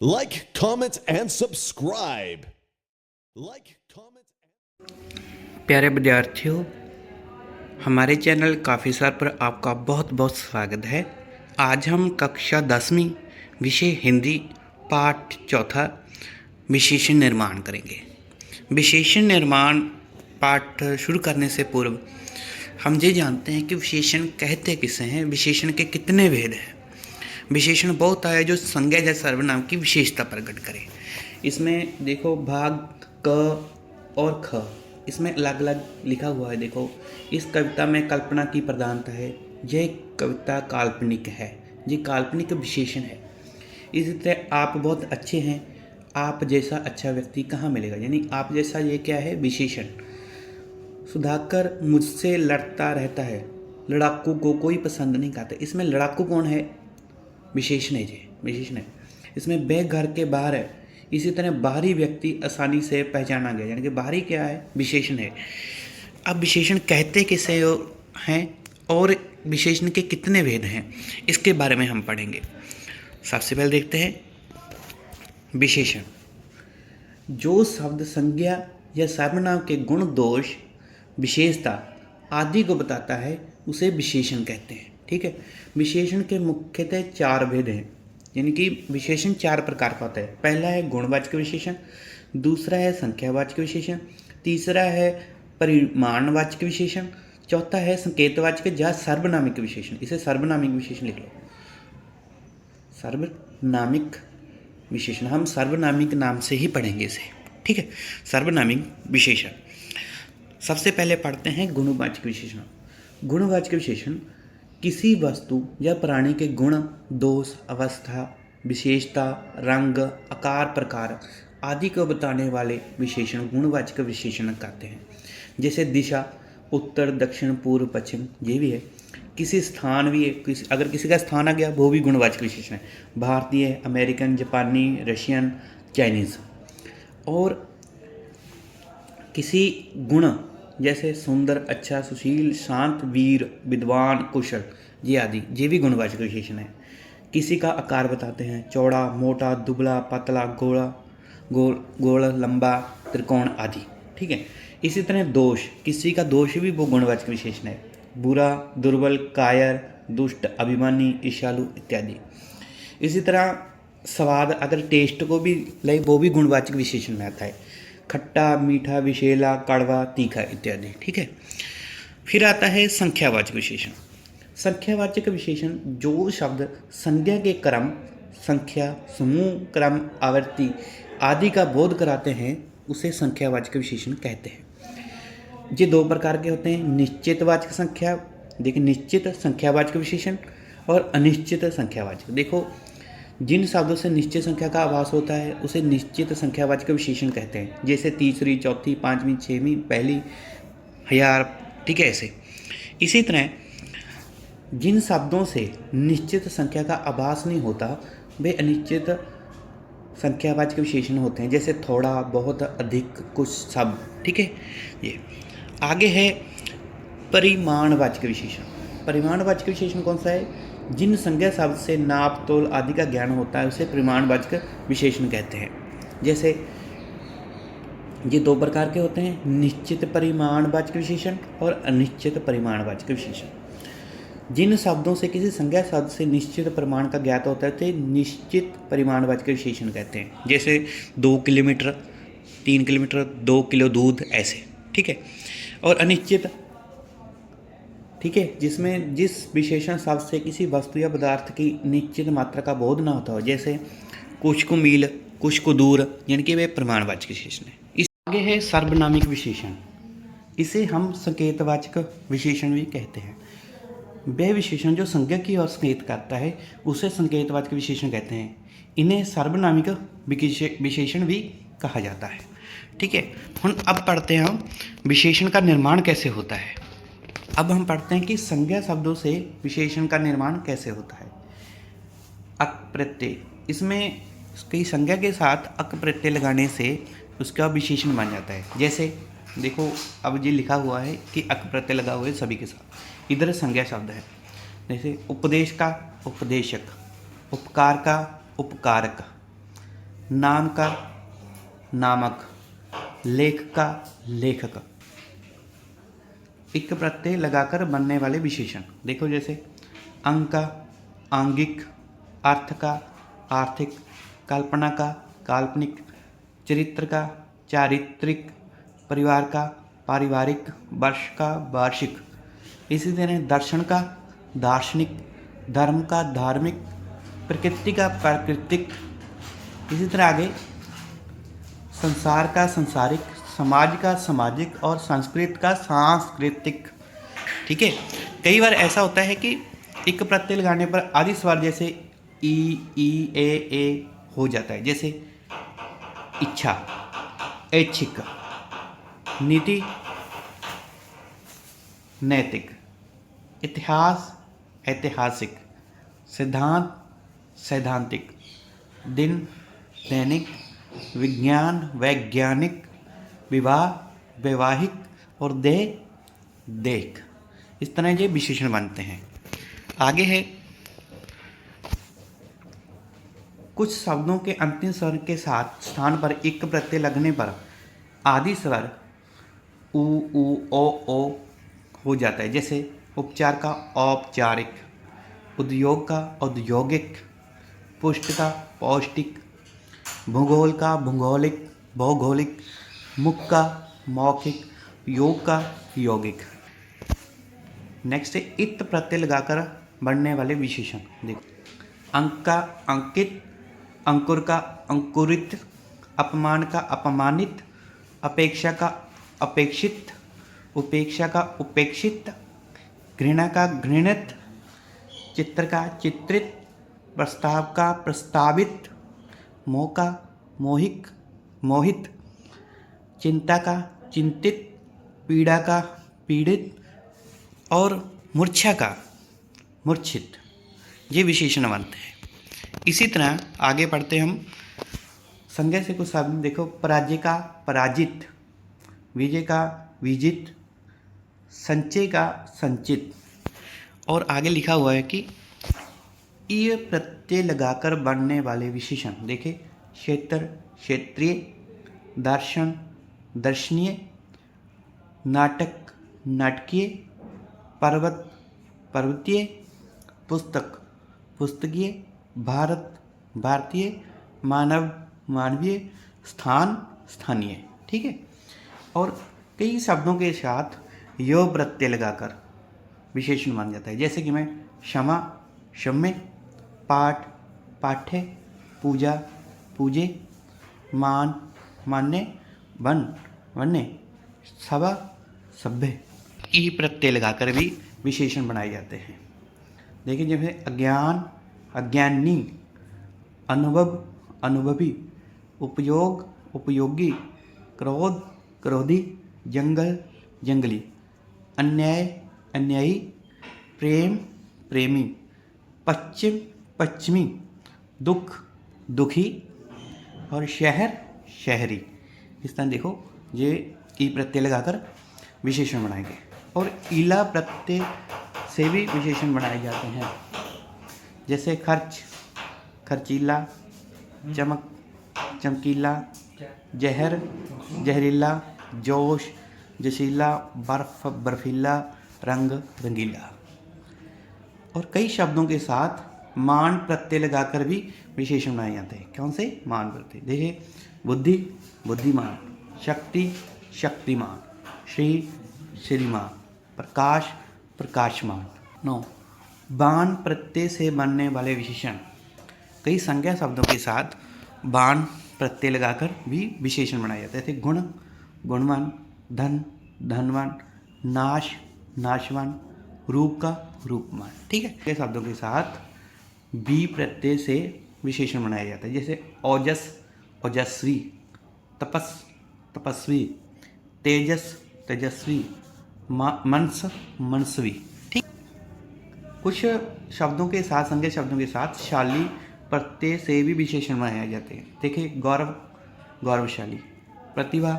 Like, comment, and subscribe. Like, comment. प्यारे विद्यार्थियों, हमारे चैनल काफ़ी सार पर आपका बहुत बहुत स्वागत है। आज हम कक्षा 10वीं विषय हिंदी पाठ चौथा विशेषण निर्माण करेंगे। विशेषण निर्माण पाठ शुरू करने से पूर्व हम ये जानते हैं कि विशेषण कहते किसे हैं, विशेषण के कितने भेद हैं। विशेषण वो होता है जो संज्ञा या सर्वनाम की विशेषता प्रकट करे। इसमें देखो भाग क और ख, इसमें अलग अलग लिखा हुआ है। देखो, इस कविता में कल्पना की प्रधानता है, यह कविता काल्पनिक है, ये काल्पनिक विशेषण है। इसी तरह आप बहुत अच्छे हैं, आप जैसा अच्छा व्यक्ति कहाँ मिलेगा, यानी आप जैसा ये क्या है, विशेषण। सुधाकर मुझसे लड़ता रहता है, लड़ाकू को कोई पसंद नहीं करता। इसमें लड़ाकू कौन है, विशेषण है, ये विशेषण है। इसमें वह घर के बाहर है, इसी तरह बाहरी व्यक्ति आसानी से पहचाना गया, यानी कि बाहरी क्या है, विशेषण है। अब विशेषण कहते किसे हैं और विशेषण के कितने भेद हैं, इसके बारे में हम पढ़ेंगे। सबसे पहले देखते हैं विशेषण। जो शब्द संज्ञा या सर्वनाम के गुण, दोष, विशेषता आदि को बताता है उसे विशेषण कहते हैं। ठीक है। विशेषण के मुख्यतः 4 भेद हैं, यानी कि विशेषण 4 प्रकार का होता है। पहला है गुणवाचक विशेषण, दूसरा है संख्यावाचक विशेषण, तीसरा है परिमाणवाचक विशेषण, चौथा है संकेतवाचक या सर्वनामिक विशेषण। इसे सर्वनामिक विशेषण लिख लो, सर्वनामिक विशेषण। हम सर्वनामिक नाम से ही पढ़ेंगे इसे। ठीक है। सर्वनामिक विशेषण सबसे पहले पढ़ते हैं गुणवाचक विशेषण। गुणवाचक विशेषण किसी वस्तु या प्राणी के गुण, दोष, अवस्था, विशेषता, रंग, आकार, प्रकार आदि को बताने वाले विशेषण गुणवाचक विशेषण कहते हैं। जैसे दिशा, उत्तर, दक्षिण, पूर्व, पश्चिम, ये भी है। किसी स्थान भी है, अगर किसी का स्थान आ गया वो भी गुणवाचक विशेषण है। भारतीय, अमेरिकन, जापानी, रशियन, चाइनीज़। और किसी गुण जैसे सुंदर, अच्छा, सुशील, शांत, वीर, विद्वान, कुशल, ये आदि, ये भी गुणवाचक विशेषण है। किसी का आकार बताते हैं, चौड़ा, मोटा, दुबला, पतला, गोल, लंबा, त्रिकोण आदि। ठीक है। इसी तरह दोष, किसी का दोष भी वो गुणवाचक विशेषण है। बुरा, दुर्बल, कायर, दुष्ट, अभिमानी, ईर्ष्यालु इत्यादि। इसी तरह स्वाद, अगर टेस्ट को भी ले, वो भी गुणवाचक विशेषण में आता है। खट्टा, मीठा, विषैला, कड़वा, तीखा इत्यादि। ठीक है। फिर आता है संख्यावाचक विशेषण। संख्यावाचक विशेषण जो शब्द संज्ञा के क्रम, संख्या, समूह, क्रम, आवृत्ति आदि का बोध कराते हैं उसे संख्यावाचक विशेषण कहते हैं। ये 2 प्रकार के होते हैं, निश्चितवाचक संख्या, देखिए निश्चित संख्यावाचक विशेषण, और अनिश्चित संख्यावाचक। देखो, जिन शब्दों से निश्चित संख्या का आभास होता है उसे निश्चित संख्यावाचक विशेषण कहते हैं। जैसे तीसरी, चौथी, पांचवी, छठवीं, पहली, हजार। ठीक है। ऐसे इसी तरह जिन शब्दों से निश्चित संख्या का आभास नहीं होता वे अनिश्चित संख्यावाचक विशेषण होते हैं। जैसे थोड़ा, बहुत, अधिक, कुछ, सब। ठीक है। ये आगे है परिमाणवाचक विशेषण। परिमाणवाचक विशेषण कौन सा है, जिन संज्ञा शब्द से नाप, तोल आदि का ज्ञान होता है उसे परिमाणवाचक विशेषण कहते हैं। जैसे ये 2 प्रकार के होते हैं, निश्चित परिमाणवाचक विशेषण और अनिश्चित परिमाणवाचक विशेषण। जिन शब्दों से किसी संज्ञा शब्द से निश्चित परिमाण का ज्ञात होता है उसे निश्चित परिमाणवाचक विशेषण कहते हैं। जैसे 2 किलोमीटर, 3 किलोमीटर, 2 किलो दूध, ऐसे। ठीक है। और अनिश्चित, ठीक है, जिसमें जिस विशेषण शब्द से किसी वस्तु या पदार्थ की निश्चित मात्रा का बोध ना होता हो, जैसे कुछ को मील, कुछ को दूर, यानी कि वे परिमाणवाचक विशेषण है। इस आगे है सर्वनामिक विशेषण। इसे हम संकेतवाचक विशेषण भी कहते हैं। वह विशेषण जो संज्ञा की ओर संकेत करता है उसे संकेतवाचक विशेषण कहते हैं। इन्हें सर्वनामिक विशेषण भी कहा जाता है। ठीक है। अब पढ़ते हैं हम विशेषण का निर्माण कैसे होता है। अब हम पढ़ते हैं कि संज्ञा शब्दों से विशेषण का निर्माण कैसे होता है। अक प्रत्यय, इसमें कई संज्ञा के साथ अक प्रत्यय लगाने से उसका विशेषण बन जाता है। जैसे देखो, अब ये लिखा हुआ है कि अक प्रत्यय लगा हुआ है सभी के साथ, इधर संज्ञा शब्द है। जैसे उपदेश का उपदेशक, उपकार का उपकारक, नाम का नामक, लेख का लेखक। इक प्रत्यय लगाकर बनने वाले विशेषण देखो, जैसे अंग का आंगिक, अर्थ का आर्थिक, कल्पना का काल्पनिक, चरित्र का चारित्रिक, परिवार का पारिवारिक, वर्ष का वार्षिक। इसी तरह दर्शन का दार्शनिक, धर्म का धार्मिक, प्रकृति का प्राकृतिक। इसी तरह आगे संसार का सांसारिक, समाज का सामाजिक और संस्कृत का सांस्कृतिक। ठीक है, कई बार ऐसा होता है कि एक प्रत्यय लगाने पर आदि स्वर जैसे ई ए हो जाता है, जैसे इच्छा, ऐच्छिक, नीति, नैतिक, इतिहास, ऐतिहासिक, सिद्धांत, सैद्धांतिक, दिन, दैनिक, विज्ञान, वैज्ञानिक, विवाह, वैवाहिक और देह, देख। इस तरह ये विशेषण बनते हैं। आगे है कुछ शब्दों के अंतिम स्वर के साथ स्थान पर एक प्रत्यय लगने पर आदि स्वर उ ओ हो जाता है, जैसे उपचार का औपचारिक, उद्योग का औद्योगिक, पुष्ट का पौष्टिक, भूगोल का भूगोलिक, भौगोलिक, मुख का मौखिक, योग का यौगिक। नेक्स्ट है इत प्रत्यय लगाकर बढ़ने वाले विशेषण देखो, अंक का अंकित, अंकुर का अंकुरित, अपमान का अपमानित, अपेक्षा का अपेक्षित, उपेक्षा का उपेक्षित, घृणा का घृणित, चित्र का चित्रित, प्रस्ताव का प्रस्तावित, मोह का मोहिक मोहित, चिंता का चिंतित, पीड़ा का पीड़ित और मूर्छा का मूर्छित। ये विशेषण बनते हैं। इसी तरह आगे पढ़ते हम संज्ञा से कुछ शब्द देखो, पराजय का पराजित, विजय का विजित, संचय का संचित। और आगे लिखा हुआ है कि ये प्रत्यय लगाकर बनने वाले विशेषण देखे, क्षेत्र क्षेत्रीय, दर्शन दर्शनीय, नाटक नाटकीय, पर्वत पर्वतीय, पुस्तक पुस्तकीय, भारत भारतीय, मानव मानवीय, स्थान स्थानीय। ठीक है, और कई शब्दों के साथ यो प्रत्यय लगाकर विशेषण बन जाता है, जैसे कि मैं क्षमा क्षम्य, पाठ पाठ्य, पूजा पूजे, मान मान्य, वन वन्य, सभा सभ्य। ई प्रत्यय लगाकर भी विशेषण बनाए जाते हैं। देखिए, जैसे अज्ञान अज्ञानी, अनुभव अनुभवी, उपयोग उपयोगी, क्रोध क्रोधी, जंगल जंगली, अन्याय अन्यायी, प्रेम प्रेमी, पश्चिम पश्चिमी, दुख दुखी और शहर शहरी। इस तरह देखो, ये ई प्रत्यय लगाकर विशेषण बनाएंगे। और ईला प्रत्यय से भी विशेषण बनाए जाते हैं, जैसे खर्च खर्चीला, चमक चमकीला, जहर जहरीला, जोश जोशीला, बर्फ बर्फीला, रंग रंगीला। और कई शब्दों के साथ मान प्रत्यय लगाकर भी विशेषण बनाए जाते हैं। कौन से? मान प्रत्यय। देखिए, बुद्धि बुद्धिमान, शक्ति शक्तिमान, श्री श्रीमान, प्रकाश प्रकाशमान। 9 बान प्रत्यय से बनने वाले विशेषण, कई संज्ञा शब्दों के साथ बान प्रत्यय लगाकर भी विशेषण बनाए जाते हैं, जैसे गुण गुणवान, धन धनवान, नाश नाशवान, रूप का रूपमान। ठीक है, कई शब्दों के साथ बी प्रत्यय से विशेषण बनाया जाता है, जैसे ओजस ओजस्वी, तपस तपस्वी, तेजस तेजस्वी, मनस मनस्वी। ठीक, कुछ शब्दों के साथ संज्ञा शब्दों के साथ शाली प्रत्यय से भी विशेषण बनाए जाते हैं। देखिए, गौरव गौरवशाली, प्रतिभा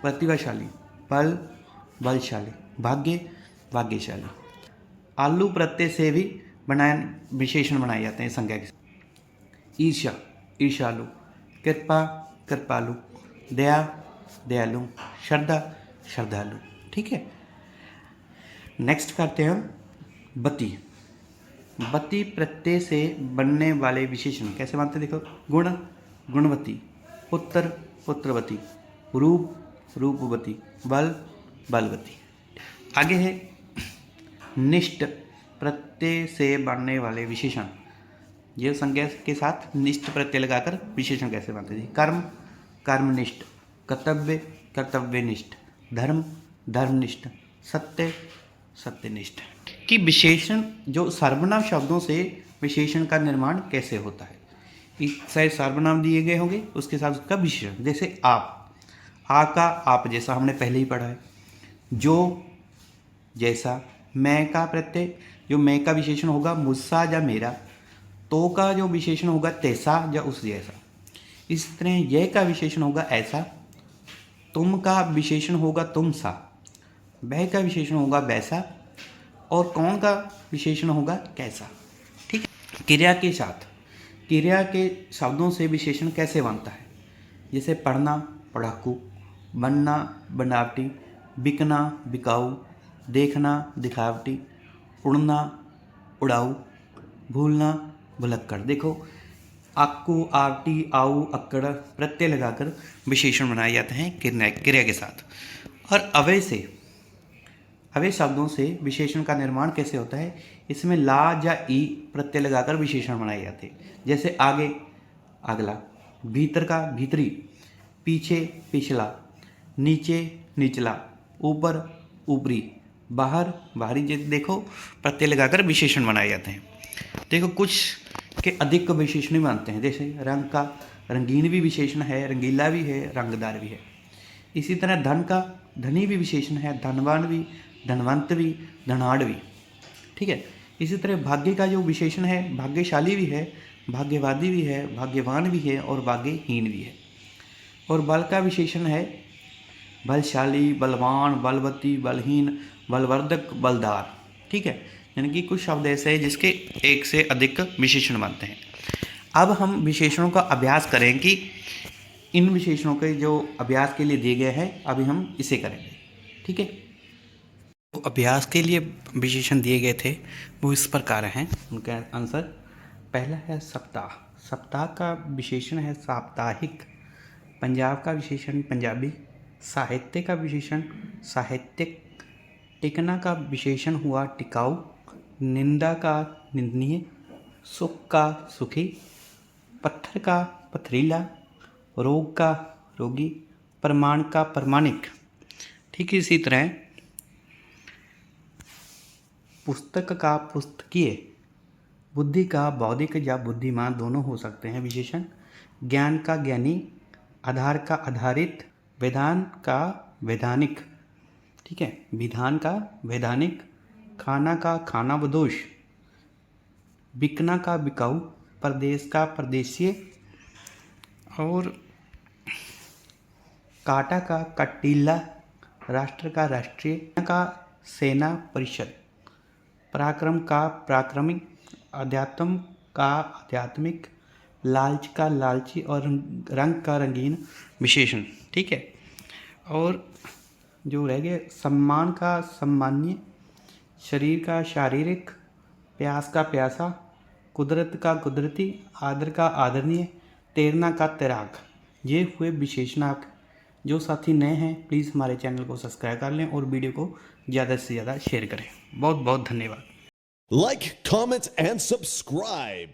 प्रतिभाशाली, बल बलशाली, भाग्य भाग्यशाली। आलू प्रत्यय से भी विशेषण बनाए जाते हैं संज्ञा के साथ। ईर्ष्या ईर्ष्यालु, कृपा कृपालु, दया दयालु, श्रद्धा श्रद्धालु। ठीक है, नेक्स्ट करते हैं हम बति। बति प्रत्यय से बनने वाले विशेषण कैसे बनते हैं? देखो, गुण गुणवती, पुत्र पुत्रवती, रूप रूपवती, बल बलवती। आगे है निष्ठ प्रत्यय से बनने वाले विशेषण। ये संज्ञा के साथ निष्ठ प्रत्यय लगाकर विशेषण कैसे बनते हैं? कर्म कर्मनिष्ठ, कर्तव्य कर्तव्यनिष्ठ, धर्म धर्मनिष्ठ, सत्य सत्यनिष्ठ। कि विशेषण जो सर्वनाम शब्दों से विशेषण का निर्माण कैसे होता है? शायद सर्वनाम दिए गए होंगे, उसके साथ उसका विशेषण। जैसे आप, आ का आप जैसा हमने पहले ही पढ़ा है, जो जैसा, मैं का प्रत्यय जो मैं का विशेषण होगा मुझसा या मेरा, तो का जो विशेषण होगा तैसा या उस जैसा। इस तरह यह का विशेषण होगा ऐसा, तुम का विशेषण होगा तुम सा, वह का विशेषण होगा वैसा, और कौन का विशेषण होगा कैसा। ठीक है, क्रिया के साथ, क्रिया के शब्दों से विशेषण कैसे बनता है? जैसे पढ़ना पढ़ाकू, बनना बनावटी, बिकना बिकाऊ, देखना दिखावटी, उड़ना उड़ाऊ, भूलना भुलक्कड़। देखो, आक्कू आवटी आऊ अक्कड़ प्रत्यय लगाकर विशेषण बनाए जाते हैं क्रिया के साथ। और अव्यय से, अव्यय शब्दों से विशेषण का निर्माण कैसे होता है? इसमें ला या ई प्रत्यय लगाकर विशेषण बनाए जाते हैं। जैसे आगे अगला, भीतर का भीतरी, पीछे पिछला, नीचे निचला, ऊपर ऊपरी, बाहर बाहरी। देखो, प्रत्यय लगाकर विशेषण बनाए जाते हैं। देखो, कुछ के अधिक विशेषण बनते हैं। जैसे रंग का रंगीन भी विशेषण है, रंगीला भी है, रंगदार भी है। इसी तरह धन का धनी भी विशेषण है, धनवान भी, धनवंत भी, धनाढ़ भी। ठीक है, इसी तरह भाग्य का जो विशेषण है, भाग्यशाली भी है, भाग्यवादी भी है, भाग्यवान भी है और भाग्यहीन भी है। और बल का विशेषण है बलशाली, बलवान, बलवती, बलहीन, बलवर्धक, बलदार। ठीक है, यानी कि कुछ शब्द ऐसे हैं जिसके एक से अधिक विशेषण बनते हैं। अब हम विशेषणों का अभ्यास करें कि इन विशेषणों के जो अभ्यास के लिए दिए गए हैं, अभी हम इसे करेंगे। ठीक है, तो अभ्यास के लिए विशेषण दिए गए थे वो इस प्रकार हैं, उनका आंसर। पहला है सप्ताह, सप्ताह का विशेषण है साप्ताहिक। पंजाब का विशेषण पंजाबी, साहित्य का विशेषण साहित्यिक, टिकना का विशेषण हुआ टिकाऊ, निंदा का निंदनीय, सुख का सुखी, पत्थर का पथरीला, रोग का रोगी, प्रमाण का प्रमाणिक। ठीक इसी तरह पुस्तक का पुस्तकीय, बुद्धि का बौद्धिक या बुद्धिमान दोनों हो सकते हैं विशेषण, ज्ञान का ज्ञानी, आधार का आधारित, विधान का वैधानिक। ठीक है, विधान का वैधानिक, खाना का खानाबदोश, बिकना का बिकाऊ, प्रदेश का प्रदेशीय, और काटा का कटीला, राष्ट्र का राष्ट्रीय, का सेना परिषद, पराक्रम का पराक्रमिक, अध्यात्म का आध्यात्मिक, लालच का लालची और रंग का रंगीन विशेषण। ठीक है, और जो रह गए सम्मान का सम्मानीय, शरीर का शारीरिक, प्यास का प्यासा, कुदरत का कुदरती, आदर का आदरणीय, तैरना का तैराक। ये हुए विशेषणार्थ। जो साथी नए हैं प्लीज़ हमारे चैनल को सब्सक्राइब कर लें और वीडियो को ज़्यादा से ज़्यादा शेयर करें। बहुत बहुत धन्यवाद। Like, comment, and subscribe.